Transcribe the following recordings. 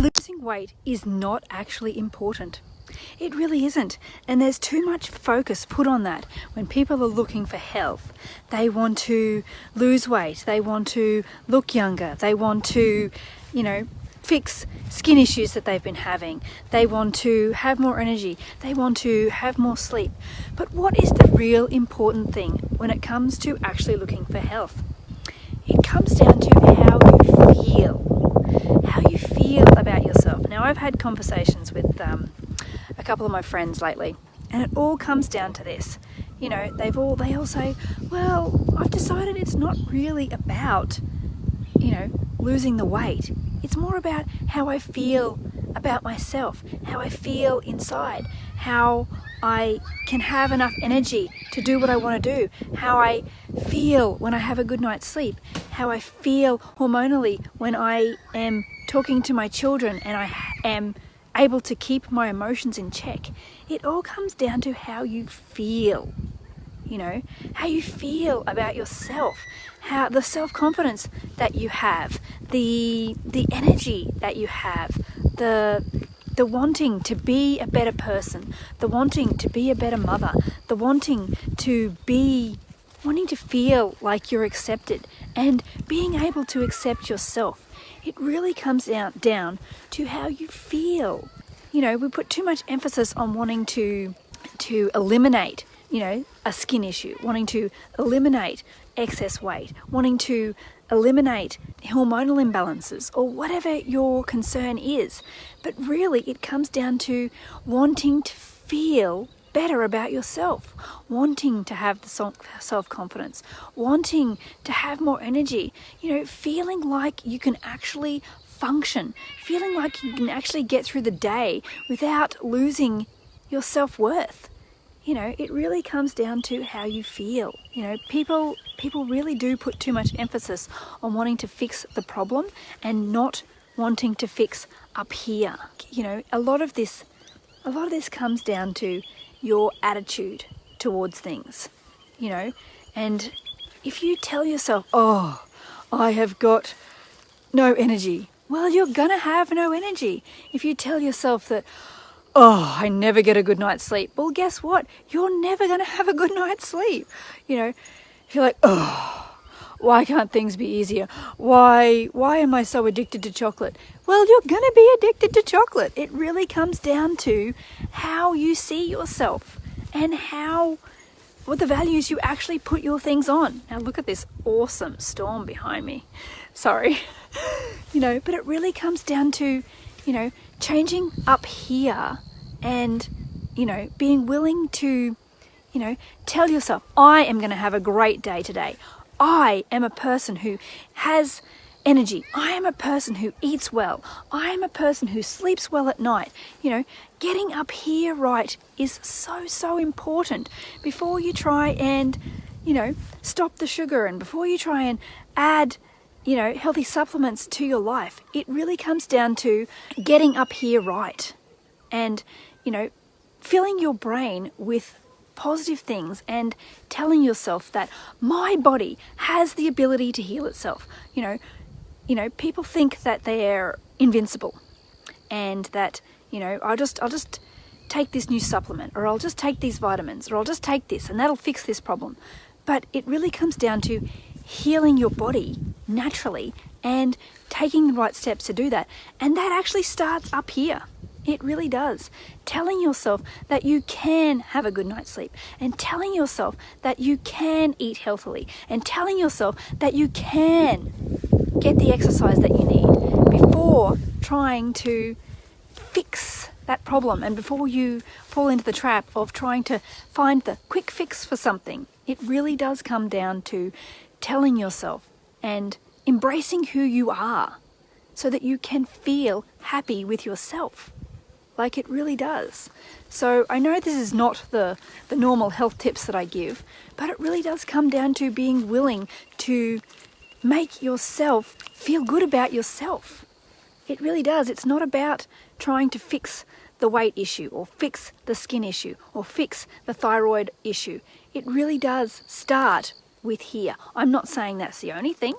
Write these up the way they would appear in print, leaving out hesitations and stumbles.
Losing weight is not actually important. It really isn't. And there's too much focus put on that. When people are looking for health, they want to lose weight, they want to look younger, they want to, fix skin issues that they've been having, they want to have more energy, they want to have more sleep. But what is the real important thing when it comes to actually looking for health? It comes down to how you feel about yourself. Now, I've had conversations with a couple of my friends lately, and it all comes down to this. They all say, well, I've decided it's not really about, losing the weight. It's more about how I feel about myself, how I feel inside, how I can have enough energy to do what I want to do, how I feel when I have a good night's sleep, how I feel hormonally when I am talking to my children and I am able to keep my emotions in check. It all comes down to how you feel, how you feel about yourself, how the self-confidence that you have, the energy that you have, the wanting to be a better person, the wanting to be a better mother, the wanting to feel like you're accepted and being able to accept yourself. It really comes down to how you feel. We put too much emphasis on wanting to eliminate, a skin issue, wanting to eliminate excess weight, wanting to eliminate hormonal imbalances or whatever your concern is. But really it comes down to wanting to feel better about yourself, wanting to have the self-confidence, wanting to have more energy, feeling like you can actually function, feeling like you can actually get through the day without losing your self-worth. It really comes down to how you feel. People really do put too much emphasis on wanting to fix the problem and not wanting to fix up here. A lot of this comes down to your attitude towards things, and if you tell yourself, oh, I have got no energy, well, you're gonna have no energy. If you tell yourself that, oh, I never get a good night's sleep, well, guess what? You're never gonna have a good night's sleep. If you're like, oh, why can't things be easier? Why am I so addicted to chocolate? Well, you're going to be addicted to chocolate. It really comes down to how you see yourself and what the values you actually put your things on. Now look at this awesome storm behind me. Sorry. But it really comes down to, changing up here and, being willing to, tell yourself, I am going to have a great day today. I am a person who has energy. I am a person who eats well. I am a person who sleeps well at night. Getting up here right is so, so important before you try and, stop the sugar and before you try and add, healthy supplements to your life. It really comes down to getting up here right and, filling your brain with positive things and telling yourself that my body has the ability to heal itself. People think that they're invincible and that, I'll just take this new supplement, or I'll just take these vitamins, or I'll just take this and that'll fix this problem. But it really comes down to healing your body naturally and taking the right steps to do that. And that actually starts up here. It really does. Telling yourself that you can have a good night's sleep, and telling yourself that you can eat healthily, and telling yourself that you can get the exercise that you need before trying to fix that problem and before you fall into the trap of trying to find the quick fix for something. It really does come down to telling yourself and embracing who you are so that you can feel happy with yourself. Like it really does. So I know this is not the normal health tips that I give, but it really does come down to being willing to make yourself feel good about yourself. It really does. It's not about trying to fix the weight issue or fix the skin issue or fix the thyroid issue. It really does start with here. I'm not saying that's the only thing,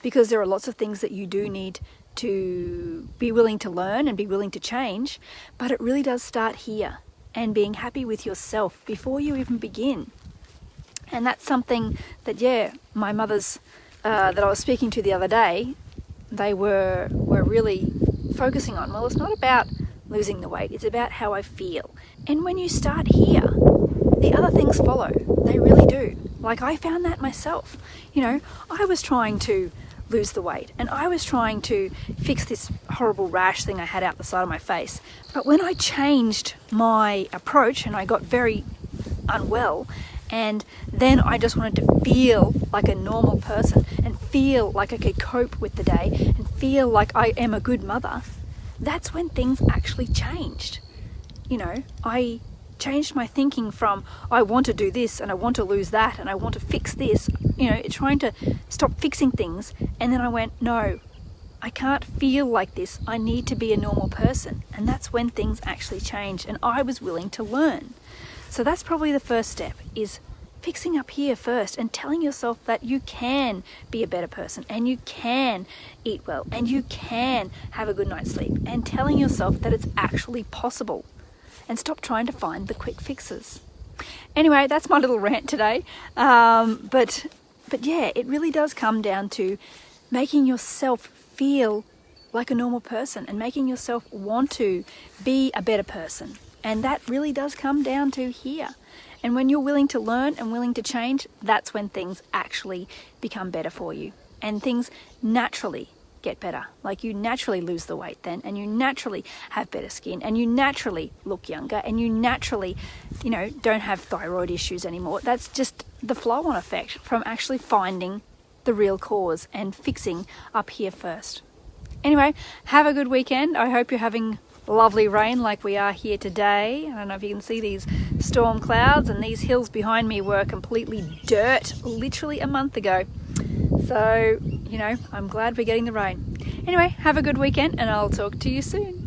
because there are lots of things that you do need to be willing to learn and be willing to change, but it really does start here and being happy with yourself before you even begin. And that's something that, my mothers that I was speaking to the other day, they were really focusing on. Well, it's not about losing the weight, it's about how I feel. And when you start here, the other things follow. They really do. Like, I found that myself. I was trying to lose the weight and I was trying to fix this horrible rash thing I had out the side of my face. But when I changed my approach and I got very unwell, and then I just wanted to feel like a normal person and feel like I could cope with the day and feel like I am a good mother, that's when things actually changed. I changed my thinking from I want to do this and I want to lose that and I want to fix this, trying to stop fixing things. And then I went, no, I can't feel like this. I need to be a normal person. And that's when things actually changed and I was willing to learn. So that's probably the first step, is fixing up here first and telling yourself that you can be a better person and you can eat well and you can have a good night's sleep, and telling yourself that it's actually possible, and stop trying to find the quick fixes. Anyway, that's my little rant today. But yeah, it really does come down to making yourself feel like a normal person and making yourself want to be a better person. And that really does come down to here. And when you're willing to learn and willing to change, that's when things actually become better for you. And things naturally get better. Like, you naturally lose the weight then, and you naturally have better skin, and you naturally look younger, and you naturally, don't have thyroid issues anymore. That's just the flow-on effect from actually finding the real cause and fixing up here first. Anyway, have a good weekend. I hope you're having lovely rain like we are here today. I don't know if you can see these storm clouds, and these hills behind me were completely dirt literally a month ago. So, I'm glad we're getting the rain. Anyway, have a good weekend and I'll talk to you soon.